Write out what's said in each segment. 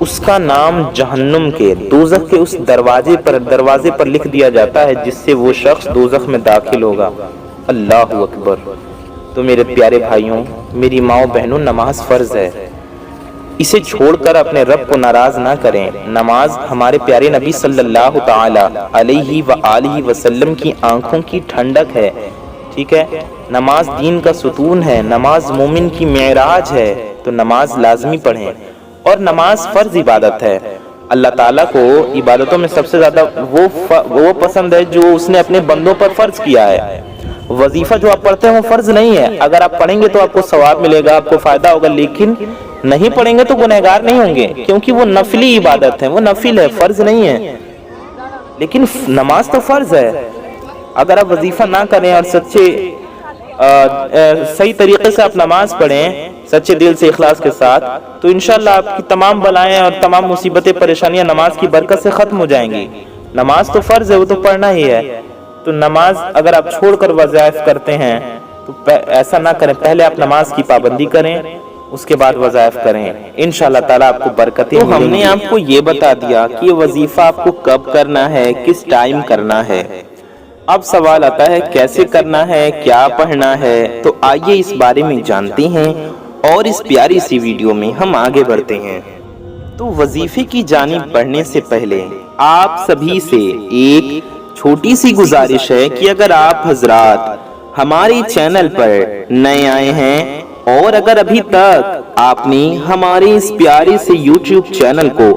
اس کا نام جہنم کے دوزخ کے اس دروازے پر لکھ دیا جاتا ہے جس سے وہ شخص دوزخ میں داخل ہوگا۔ اللہ اکبر۔ تو میرے پیارے بھائیوں، میری ماؤں بہنوں، نماز فرض ہے، اسے چھوڑ کر اپنے رب کو ناراض نہ کریں۔ نماز ہمارے پیارے نبی صلی اللہ تعالی علیہ وآلہ وسلم کی آنکھوں کی ٹھنڈک ہے، ٹھیک ہے؟ نماز دین کا ستون ہے، نماز مومن کی معراج ہے، تو نماز لازمی پڑھیں۔ اور نماز فرض عبادت ہے۔ اللہ تعالیٰ کو عبادتوں میں سب سے زیادہ وہ پسند ہے جو اس نے اپنے بندوں پر فرض کیا ہے۔ وظیفہ جو آپ پڑھتے ہیں وہ فرض نہیں ہے، اگر آپ پڑھیں گے تو آپ کو ثواب ملے گا، آپ کو فائدہ ہوگا، لیکن نہیں پڑھیں گے تو گنہگار نہیں ہوں گے، کیونکہ وہ نفلی عبادت ہے، وہ نفل ہے، فرض نہیں ہے۔ لیکن نماز تو فرض ہے۔ اگر آپ وظیفہ نہ کریں اور صحیح طریقے سے آپ نماز پڑھیں، سچے دل سے اخلاص کے ساتھ، تو انشاءاللہ آپ کی تمام بلائیں اور تمام مصیبتیں پریشانیاں نماز کی برکت سے ختم ہو جائیں گی۔ نماز تو فرض ہے، وہ تو پڑھنا ہی ہے۔ تو نماز اگر آپ چھوڑ کر وظائف کرتے ہیں تو ایسا نہ کریں، پہلے آپ نماز کی پابندی کریں، اس کے بعد وظائف کریں، انشاءاللہ تعالیٰ آپ کو برکتیں ملیں گی۔ تو ہم نے آپ کو یہ بتا دیا کہ یہ وظیفہ آپ کو کب کرنا ہے، کس ٹائم کرنا ہے۔ اب سوال آتا ہے کیسے کرنا ہے، کیا پڑھنا ہے؟ تو آئیے اس بارے میں جانتے ہیں اور اس پیاری سی ویڈیو میں ہم آگے بڑھتے ہیں۔ تو وظیفے کی جانب بڑھنے سے پہلے آپ سبھی سے ایک چھوٹی سی گزارش ہے کہ اگر آپ حضرات ہمارے چینل پر نئے آئے ہیں اور اگر ابھی تک آپ نے ہمارے اس پیارے سے یوٹیوب چینل کو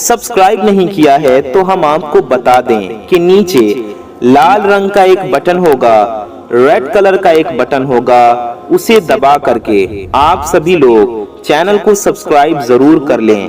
سبسکرائب نہیں کیا ہے تو ہم آپ کو بتا دیں کہ نیچے لال رنگ کا ایک بٹن ہوگا، ریڈ کلر کا ایک بٹن ہوگا، اسے دبا کر کے آپ سبھی لوگ چینل کو سبسکرائب ضرور کر لیں۔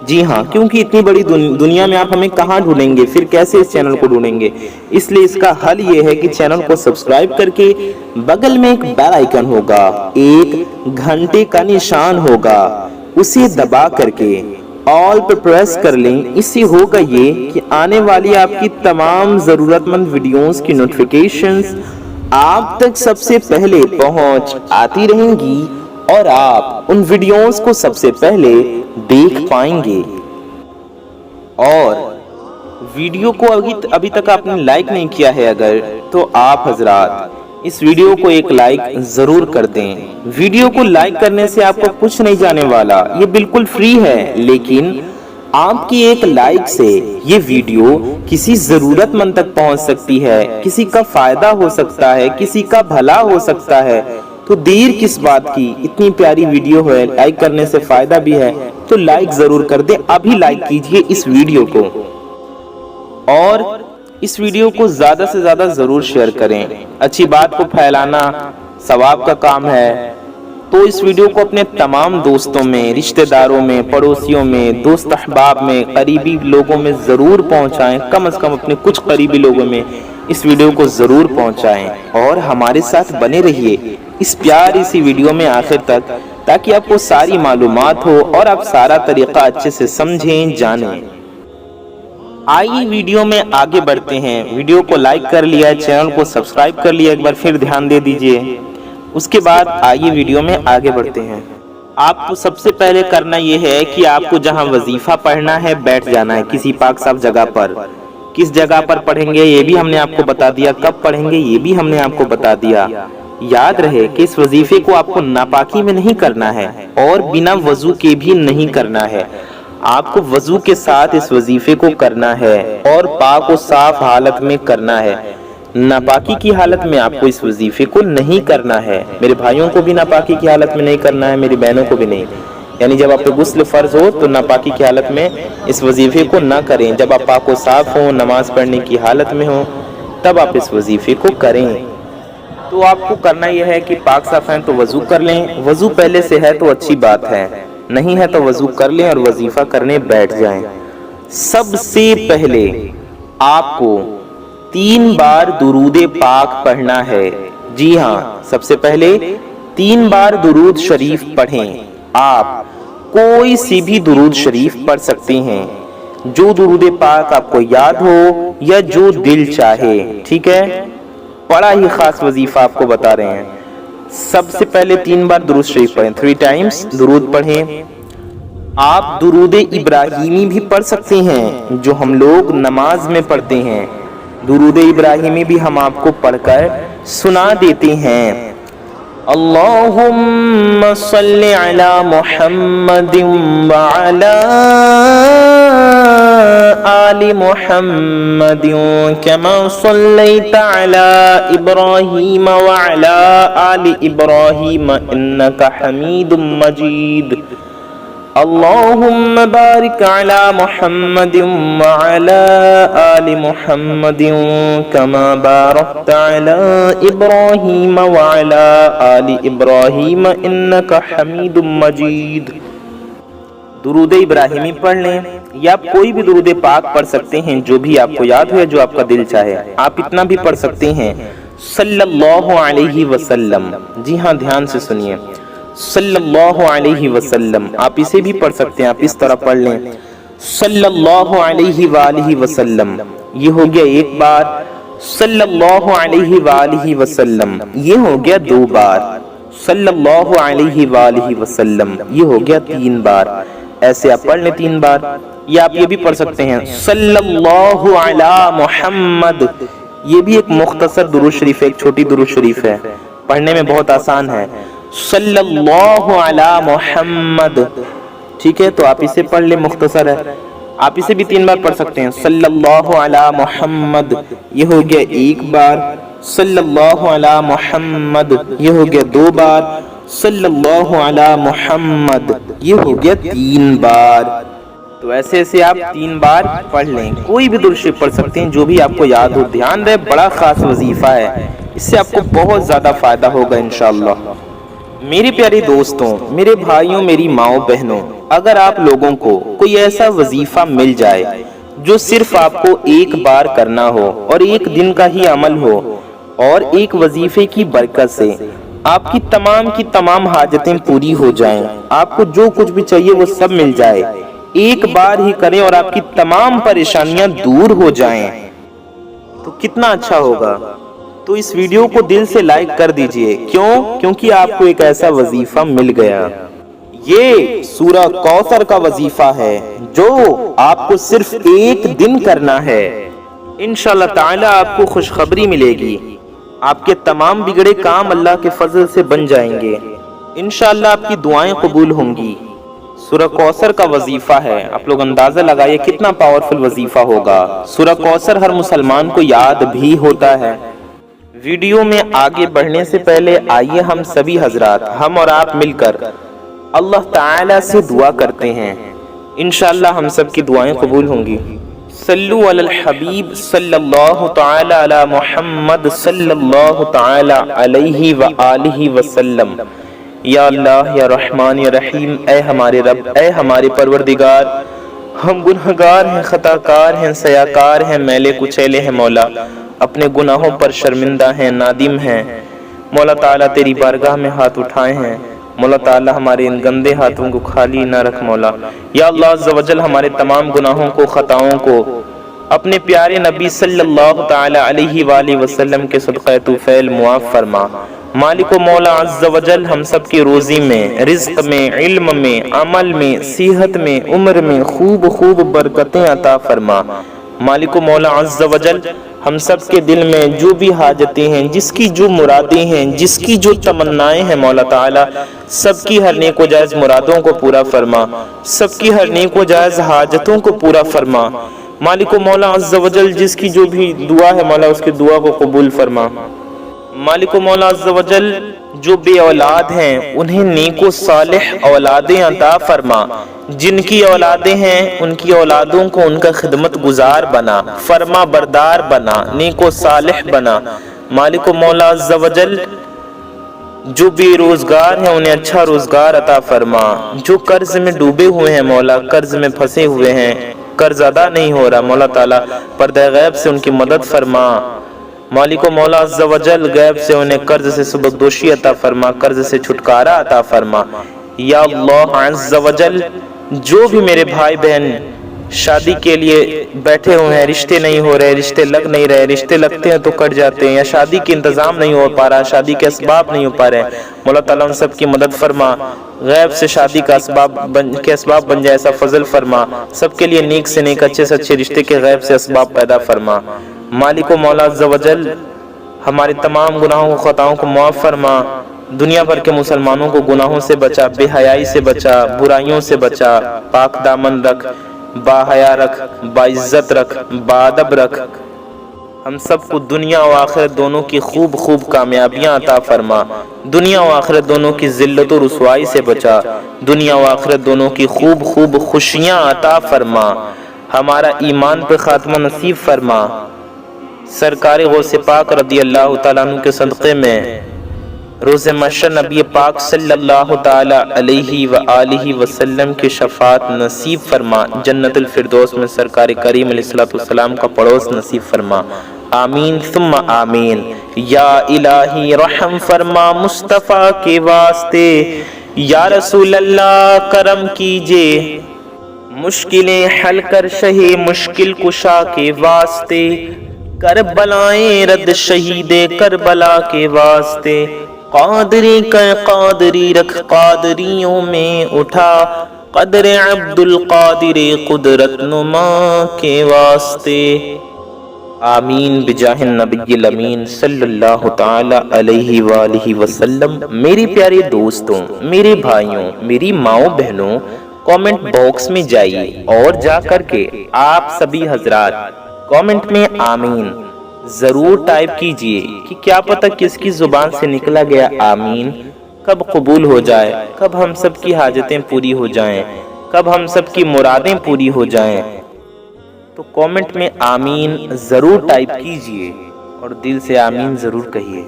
جی ہاں، کیونکہ اتنی بڑی دنیا میں آپ ہمیں کہاں ڈھونڈیں گے، پھر کیسے اس چینل کو ڈھونڈیں گے؟ اس لیے اس کا حل یہ ہے کہ چینل کو سبسکرائب کر کے بغل میں ایک بیل آئیکن ہوگا، ایک گھنٹے کا نشان ہوگا، اسے دبا کر کے آل پر پریس کر لیں۔ اس سے ہوگا یہ کہ آنے والی آپ کی تمام ضرورت مند ویڈیوز کی نوٹیفیکیشنز آپ تک سب سے پہلے پہنچ آتی رہیں گی اور آپ ان ویڈیوز کو سب سے پہلے دیکھ پائیں گے۔ اور ویڈیو کو ابھی تک آپ نے لائک نہیں کیا ہے اگر، تو آپ حضرات اس ویڈیو کو ایک لائک ضرور کر دیں۔ ویڈیو کو لائک کرنے سے آپ کو کچھ نہیں جانے والا، یہ بالکل فری ہے، لیکن آپ کی ایک لائک سے یہ ویڈیو کسی ضرورت مند تک پہنچ سکتی ہے، کسی کا فائدہ ہو سکتا ہے، کسی کا بھلا ہو سکتا ہے۔ تو دیر کس بات کی، اتنی پیاری ویڈیو ہے، لائک کرنے سے فائدہ بھی ہے، تو لائک ضرور کر دیں۔ ابھی لائک کیجئے اس ویڈیو کو اور اس ویڈیو کو زیادہ سے زیادہ ضرور شیئر کریں۔ اچھی بات کو پھیلانا ثواب کا کام ہے، تو اس ویڈیو کو اپنے تمام دوستوں میں، رشتہ داروں میں، پڑوسیوں میں، دوست احباب میں، قریبی لوگوں میں ضرور پہنچائیں۔ کم از کم اپنے کچھ قریبی لوگوں میں اس ویڈیو کو ضرور پہنچائیں اور ہمارے ساتھ بنے رہیے اس پیاری سی ویڈیو میں آخر تک، تاکہ آپ کو ساری معلومات ہو اور آپ سارا طریقہ اچھے سے سمجھیں، جانیں۔ آئیے ویڈیو میں آگے بڑھتے ہیں۔ ویڈیو کو لائک کر لیا، چینل کو سبسکرائب کر لیا، ایک بار پھر دھیان دے دیجئے۔ اس کے بعد آئیے ویڈیو میں آگے بڑھتے ہیں۔ آپ کو سب سے پہلے کرنا یہ ہے کہ آپ کو جہاں وظیفہ پڑھنا ہے بیٹھ جانا ہے کسی پاک صاف جگہ پر۔ کس جگہ پر پڑھیں گے یہ بھی ہم نے آپ کو بتا دیا، کب پڑھیں گے یہ بھی ہم نے آپ کو بتا دیا۔ یاد رہے کہ اس وظیفے کو آپ کو ناپاکی میں نہیں کرنا ہے اور بنا وضو کے بھی نہیں کرنا ہے۔ آپ کو وضو کے ساتھ اس وظیفے کو کرنا ہے اور پاک و صاف حالت میں کرنا ہے۔ ناپاکی کی حالت میں آپ کو اس وظیفے کو نہیں کرنا ہے۔ میرے بھائیوں کو بھی ناپاکی کی حالت میں نہیں کرنا ہے، میری بہنوں کو بھی نہیں۔ یعنی جب آپ پہ غسل فرض ہو تو ناپاکی کی حالت میں اس وظیفے کو نہ کریں۔ جب آپ پاک و صاف ہوں، نماز پڑھنے کی حالت میں ہوں، تب آپ اس وظیفے کو کریں۔ تو آپ کو کرنا یہ ہے کہ پاک صاف ہیں تو وضو کر لیں۔ وضو پہلے سے ہے تو اچھی بات ہے، نہیں ہے تو وضو کر لیں اور وظیفہ کرنے بیٹھ جائیں۔ سب سے پہلے آپ کو 3 بار درود پاک پڑھنا ہے۔ جی ہاں، سب سے پہلے 3 بار درود شریف پڑھیں۔ آپ کوئی سی بھی درود شریف پڑھ سکتے ہیں، جو درود پاک آپ کو یاد ہو یا جو دل چاہے، ٹھیک ہے؟ بڑا ہی خاص وظیفہ آپ کو بتا رہے ہیں۔ سب سے پہلے 3 بار درود شریف پڑھیں، 3 ٹائمز درود پڑھیں۔ آپ درود ابراہیمی بھی پڑھ سکتے ہیں جو ہم لوگ نماز میں پڑھتے ہیں۔ درود ابراہیمی بھی ہم آپ کو پڑھ کر سنا دیتے ہیں۔ اللہم صلی علی محمد وعلی آل محمد کما صلیت علی ابراہیم وعلی آل ابراہیم انک حمید مجید۔ اللہم بارک علی محمد وعلی آل محمد کما بارکت علی ابراہیم وعلی آل ابراہیم انک حمید مجید۔ درود ابراہیمی پڑھ لیں یا آپ کوئی بھی درود پاک پڑھ سکتے ہیں جو بھی آپ کو یاد ہو، جو آپ کا دل چاہے۔ آپ اتنا بھی پڑھ سکتے ہیں صلی اللہ علیہ وسلم۔ جی ہاں، دھیان سے سنیے، صلی اللہ علیہ وسلم۔ آپ اسے بھی پڑھ سکتے ہیں، آپ اس طرح پڑھ لیں صلی اللہ علیہ وآلہ وسلم، یہ ہو گیا ایک بار۔ صلی اللہ علیہ وآلہ وسلم، یہ ہو گیا دو بار۔ صلی اللہ علیہ وآلہ وسلم، یہ ہو گیا تین بار۔ ایسے آپ پڑھ لیں تین بار۔ یا آپ یہ بھی پڑھ سکتے ہیں صلی اللہ علی محمد، یہ بھی ایک مختصر درود شریف ہے، ایک چھوٹی درود شریف ہے، پڑھنے میں بہت آسان ہے۔ صلی اللہ علی محمد، ٹھیک ہے، تو آپ اسے پڑھ لیں، مختصر ہے، آپ اسے بھی تین بار پڑھ سکتے ہیں۔ صلی اللہ علی محمد، یہ ہو گیا ایک بار۔ صلی اللہ علی محمد، یہ ہو گیا دو بار۔ صلی اللہ علی محمد، یہ ہو گیا تین بار۔ تو ایسے ایسے آپ تین بار پڑھ لیں، کوئی بھی درود شریف پڑھ سکتے ہیں جو بھی آپ کو یاد ہو۔ دھیان رہے، بڑا خاص وظیفہ ہے، اس سے آپ کو بہت زیادہ فائدہ ہوگا انشاءاللہ۔ میری پیاری دوستوں، میرے بھائیوں، میری ماؤں بہنوں، اگر آپ لوگوں کو کوئی ایسا وظیفہ مل جائے جو صرف آپ کو ایک بار کرنا ہو اور ایک دن کا ہی عمل ہو، اور ایک وظیفے کی برکت سے آپ کی تمام حاجتیں پوری ہو جائیں، آپ کو جو کچھ بھی چاہیے وہ سب مل جائے، ایک بار ہی کریں اور آپ کی تمام پریشانیاں دور ہو جائیں، تو کتنا اچھا ہوگا۔ تو اس ویڈیو کو دل سے لائک کر دیجئے، کیونکہ آپ کو ایک ایسا وظیفہ مل گیا۔ یہ سورہ کوثر کا وظیفہ ہے جو آپ کو صرف ایک دن کرنا ہے۔ انشاءاللہ تعالی آپ کو خوشخبری ملے گی، آپ کے تمام بگڑے کام اللہ کے فضل سے بن جائیں گے، انشاءاللہ آپ کی دعائیں قبول ہوں گی۔ سورہ کوثر کا وظیفہ ہے، آپ لوگ اندازہ لگائیے کتنا پاورفل وظیفہ ہوگا۔ سورہ کوثر ہر مسلمان کو یاد بھی ہوتا ہے۔ ویڈیو میں آگے بڑھنے سے پہلے آئیے ہم سبھی حضرات، ہم اور آپ مل کر اللہ تعالی سے دعا کرتے ہیں، انشاءاللہ ہم سب کی دعائیں قبول ہوں گی۔ صلو علی الحبیب صلی اللہ تعالی علی محمد صلی اللہ تعالی علیہ وآلہ وسلم۔ یا اللہ، یا رحمان، یا رحیم، اے ہمارے رب، اے ہمارے پروردگار، ہم گنہگار ہیں، خطا کار ہیں، سیاکار ہیں، میلے کچیلے ہیں مولا، اپنے گناہوں پر شرمندہ ہیں، نادم ہیں مولا تعالیٰ، تیری بارگاہ میں ہاتھ اٹھائے ہیں مولا تعالیٰ، ہمارے ان گندے ہاتھوں کو خالی نہ رکھ مولا۔ یا اللہ عز و جل، ہمارے تمام گناہوں کو، خطاؤں کو اپنے پیارے نبی صلی اللہ تعالی علیہ وآلہ وسلم کے صدقہ توفیل معاف فرما۔ مالک و مولا عز و جل، ہم سب کی روزی میں، رزق میں، علم میں، عمل میں، صحت میں، عمر میں خوب برکتیں عطا فرما۔ مالک و مولا عز و جل، ہم سب کے دل میں جو بھی حاجتیں ہیں، جس کی جو مرادیں ہیں، جس کی جو تمنائیں ہیں مولا تعالی، سب کی ہر نیک و جائز مرادوں کو پورا فرما، سب کی ہر نیک و جائز حاجتوں کو پورا فرما۔ مالک و مولا عز و جل، جس کی جو بھی دعا ہے مولا، اس کی دعا کو قبول فرما۔ مالک و مولا عز و جل، جو بے اولاد ہیں انہیں نیک و صالح اولادیں عطا فرما، جن کی اولادیں ہیں ان کی اولادوں کو ان کا خدمت گزار بنا، فرما بردار بنا، نیک و صالح بنا۔ مالک و مولا عز و جل، جو بے روزگار ہیں انہیں اچھا روزگار عطا فرما، جو قرض میں ڈوبے ہوئے ہیں مولا، قرض میں پھنسے ہوئے ہیں، قرض ادا نہیں ہو رہا مولا تعالیٰ، پردہ غیب سے ان کی مدد فرما۔ مالک و مولا عز و جل، غیب سے انہیں قرض سے سبکدوشی عطا فرما، قرض سے چھٹکارا عطا فرما۔ یا اللہ عز و جل، جو بھی میرے بھائی بہن شادی کے لیے بیٹھے ہوئے ہیں، رشتے نہیں ہو رہے، رشتے لگ نہیں رہے، رشتے لگتے ہیں تو کٹ جاتے ہیں، یا شادی کے انتظام نہیں ہو پا رہا، شادی کے اسباب نہیں ہو پا رہے، مولا تعالیٰ ان سب کی مدد فرما، غیب سے شادی کا اسباب بن جائے ایسا فضل فرما، سب کے لیے نیک سے نیک اچھے سے اچھے رشتے کے غیب سے اسباب پیدا فرما۔ مالک و مولا عز و جل ہمارے تمام گناہوں و خطاؤں کو معاف فرما، دنیا بھر کے مسلمانوں کو گناہوں سے بچا، بے حیائی سے بچا، برائیوں سے بچا، پاک دامن رکھ، با حیا رکھ، با عزت رکھ، با ادب رکھ، ہم سب کو دنیا و آخرت دونوں کی خوب خوب کامیابیاں عطا فرما، دنیا و آخرت دونوں کی ذلت و رسوائی سے بچا، دنیا و آخرت دونوں کی خوب خوب خوشیاں عطا فرما، ہمارا ایمان پہ خاتمہ نصیب فرما، سرکار غوث پاک رضی اللہ تعالیٰ عنہ کے صدقے میں روز محشر نبی پاک صلی اللہ تعالی علیہ وآلہ وسلم کی شفاعت نصیب فرما، جنت الفردوس میں سرکار کریم علیہ الصلوۃ والسلام کا پڑوس نصیب فرما، آمین ثم آمین۔ یا الہی رحم فرما مصطفیٰ کے واسطے، یا رسول اللہ کرم کیجے، مشکلیں حل کر شہ مشکل کشا کے واسطے، کربلائیں رد شہید کربلا کے واسطے، قادری کا قادری رکھ قادریوں میں اٹھا، قدر عبد القادر قدرت نما کے واسطے، آمین بجاہ النبی الامین صلی اللہ تعالی علیہ وآلہ وسلم۔ میری پیارے دوستوں، میرے بھائیوں، میری ماؤں بہنوں، کامنٹ باکس میں جائیے اور جا کر کے آپ سبھی حضرات کامنٹ میں آمین ضرور ٹائپ کیجئے کہ کیا پتہ کس کی زبان سے نکلا گیا آمین کب قبول ہو جائے، کب ہم سب کی حاجتیں پوری ہو جائیں، کب ہم سب کی مرادیں پوری ہو جائیں۔ تو کامنٹ میں آمین ضرور ٹائپ کیجئے اور دل سے آمین ضرور کہیے۔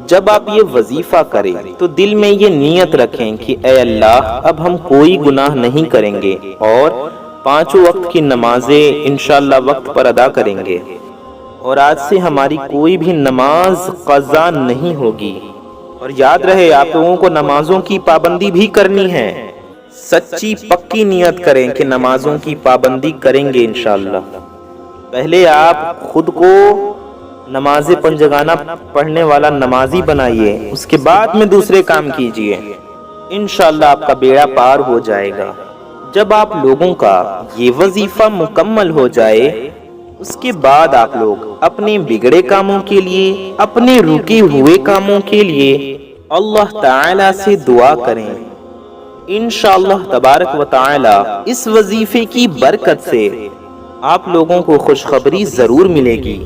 جب آپ یہ وظیفہ کریں تو دل میں یہ نیت رکھیں کہ اے اللہ اب ہم کوئی گناہ نہیں کریں گے اور 5 وقت کی نمازیں انشاءاللہ وقت پر ادا کریں گے، اور آج سے ہماری کوئی بھی نماز قضا نہیں ہوگی۔ اور یاد رہے آپ لوگوں کو نمازوں کی پابندی بھی کرنی ہے، سچی پکی نیت کریں کہ نمازوں کی پابندی کریں گے انشاءاللہ۔ پہلے آپ خود کو نماز پنجگانہ پڑھنے والا نمازی بنائیے، اس کے بعد میں دوسرے کام کیجئے، انشاءاللہ آپ کا بیڑا پار ہو جائے گا۔ جب آپ لوگوں کا یہ وظیفہ مکمل ہو جائے اس کے بعد آپ لوگ اپنے بگڑے کاموں کے لیے، اپنے رکے ہوئے کاموں کے لیے اللہ تعالی سے دعا کریں، انشاءاللہ تبارک و تعالی اس وظیفے کی برکت سے آپ لوگوں کو خوشخبری ضرور ملے گی۔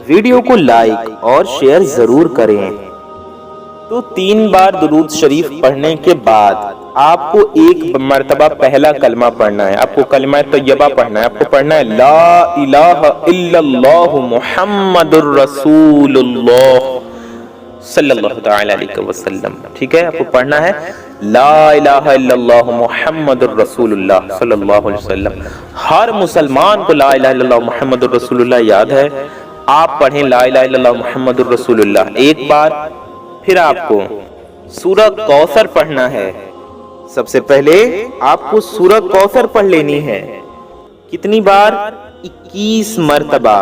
ویڈیو کو لائک اور شیئر ضرور کریں۔ تو 3 بار درود شریف پڑھنے کے بعد آپ کو ایک مرتبہ پہلا کلمہ پڑھنا ہے، آپ کو کلمہ طیبہ پڑھنا ہے، آپ کو پڑھنا ہے لا الہ الا اللہ محمد الرسول اللہ صلی اللہ تعالی علیہ وسلم، ٹھیک ہے؟ آپ کو پڑھنا ہے لا الہ الا اللہ محمد الرسول اللہ صلی اللہ علیہ وسلم۔ ہر مسلمان کو لا الہ الا اللہ محمد الرسول اللہ یاد ہے، آپ پڑھیں لا الہ الا اللہ محمد الرسول اللہ ایک بار۔ پھر آپ کو سورہ کوثر پڑھنا ہے، سب سے پہلے آپ کو سورہ کوثر پڑھ لینی ہے، کتنی بار؟ 21 مرتبہ،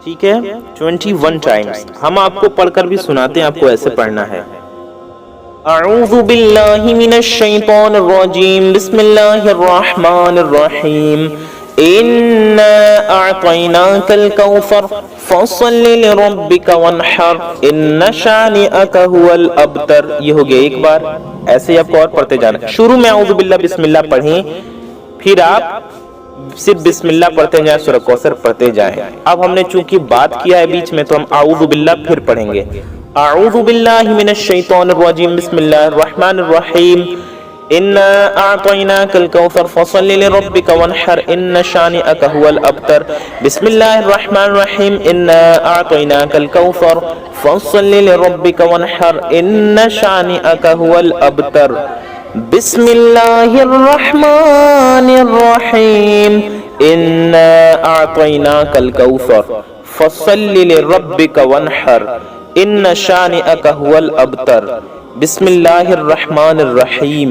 ٹھیک ہے؟ 21 ٹائمز۔ ہم آپ کو پڑھ کر بھی سناتے ہیں، آپ کو ایسے پڑھنا ہے اعوذ باللہ من الشیطان الرجیم بسم اللہ الرحمن الرحیم اِنَّا أَعْطَيْنَاكَ الْكَوْثَرَ فَصَلِّ لِرَبِّكَ وَانْحَرْ إِنَّ شَانِئَكَ هُوَ الْأَبْتَرُ۔ یہ ہو گیا ایک بار، ایسے ہی آپ کو اور پڑھتے جانا۔ شروع میں اعوذ باللہ بسم اللہ پڑھیں، پھر آپ صرف بسم اللہ پڑھتے جائیں، سورہ کوثر پڑھتے جائیں۔ اب ہم نے چونکہ بات کیا ہے بیچ میں تو ہم اعوذ باللہ پھر پڑھیں گے۔ اعوذ باللہ من الشیطان الرجیم بسم اللہ الرحمن الرحیم إِنَّا أَعْطَيْنَاكَ الْكَوْثَرَ فَصَلِّ لِرَبِّكَ وَانْحَرْ إِنَّ شَانِئَكَ هُوَ الْأَبْتَرُ بسم الله الرحمن الرحيم إِنَّا أَعْطَيْنَاكَ الْكَوْثَرَ فَصَلِّ لِرَبِّكَ وَانْحَرْ إِنَّ شَانِئَكَ هُوَ الْأَبْتَرُ بسم الله الرحمن الرحيم إِنَّا أَعْطَيْنَاكَ الْكَوْثَرَ فَصَلِّ لِرَبِّكَ وَانْحَرْ إِنَّ شَانِئَكَ هُوَ الْأَبْتَرُ بسم اللہ الرحمن الرحیم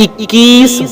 21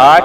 8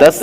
10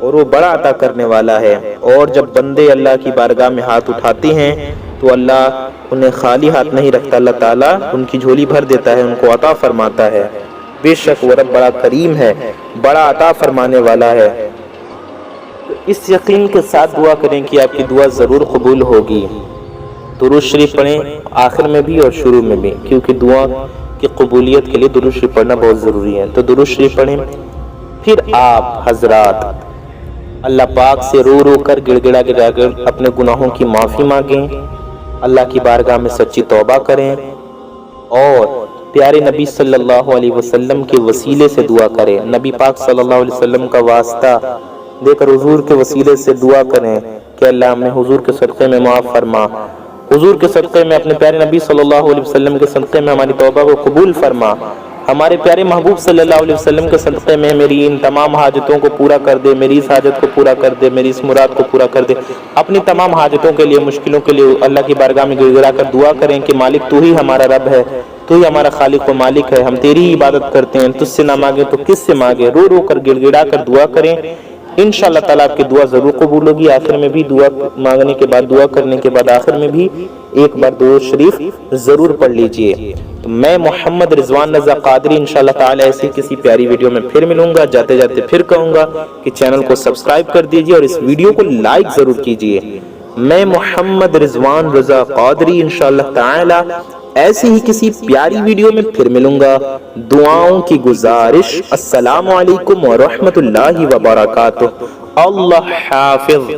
اور وہ بڑا عطا کرنے والا ہے۔ اور جب بندے اللہ کی بارگاہ میں ہاتھ اٹھاتے ہیں تو اللہ انہیں خالی ہاتھ نہیں رکھتا، اللہ تعالیٰ ان کی جھولی بھر دیتا ہے، ان کو عطا فرماتا ہے۔ بے شک وہ رب بڑا کریم ہے، بڑا عطا فرمانے والا ہے۔ اس یقین کے ساتھ دعا کریں کہ آپ کی دعا ضرور قبول ہوگی۔ درود شریف پڑھیں آخر میں بھی اور شروع میں بھی، کیونکہ دعا کی قبولیت کے لیے درود شریف پڑھنا بہت ضروری ہے۔ تو درود شریف پڑھیں، پھر آپ حضرات اللہ پاک سے رو رو کر گڑ گڑا گڑا کر اپنے گناہوں کی معافی مانگیں، اللہ کی بارگاہ میں سچی توبہ کریں، اور پیارے نبی صلی اللہ علیہ وسلم کے وسیلے سے دعا کریں۔ نبی پاک صلی اللہ علیہ وسلم کا واسطہ دے کر حضور کے وسیلے سے دعا کریں کہ اللہ ہمیں حضور کے صدقے میں معاف فرما، حضور کے صدقے میں، اپنے پیارے نبی صلی اللہ علیہ وسلم کے صدقے میں ہماری توبہ کو قبول فرما، ہمارے پیارے محبوب صلی اللہ علیہ وسلم کے صدقے میں میری ان تمام حاجتوں کو پورا کر دے، میری اس حاجت کو پورا کر دے، میری اس مراد کو پورا کر دے۔ اپنی تمام حاجتوں کے لیے، مشکلوں کے لیے اللہ کی بارگاہ میں گڑ گڑا کر دعا کریں کہ مالک تو ہی ہمارا رب ہے، تو ہی ہمارا خالق و مالک ہے، ہم تیری ہی عبادت کرتے ہیں، تجھ سے نہ مانگے تو کس سے مانگے۔ رو رو کر گڑ گڑا کر دعا کریں، انشاءاللہ تعالیٰ آپ کی دعا ضرور قبول ہوگی۔ آخر میں بھی دعا مانگنے کے بعد، دعا کرنے کے بعد آخر میں بھی ایک بار درود شریف ضرور پڑھ لیجئے۔ تو میں محمد رضوان رضا قادری انشاءاللہ تعالیٰ ایسی کسی پیاری ویڈیو میں پھر ملوں گا۔ جاتے جاتے پھر کہوں گا کہ چینل کو سبسکرائب کر دیجئے اور اس ویڈیو کو لائک ضرور کیجئے۔ میں محمد رضوان رضا قادری انشاءاللہ تعالیٰ ایسی ہی کسی پیاری ویڈیو میں پھر ملوں گا۔ دعاؤں کی گزارش، السلام علیکم ورحمۃ اللہ وبرکاتہ۔ اللہ حافظ۔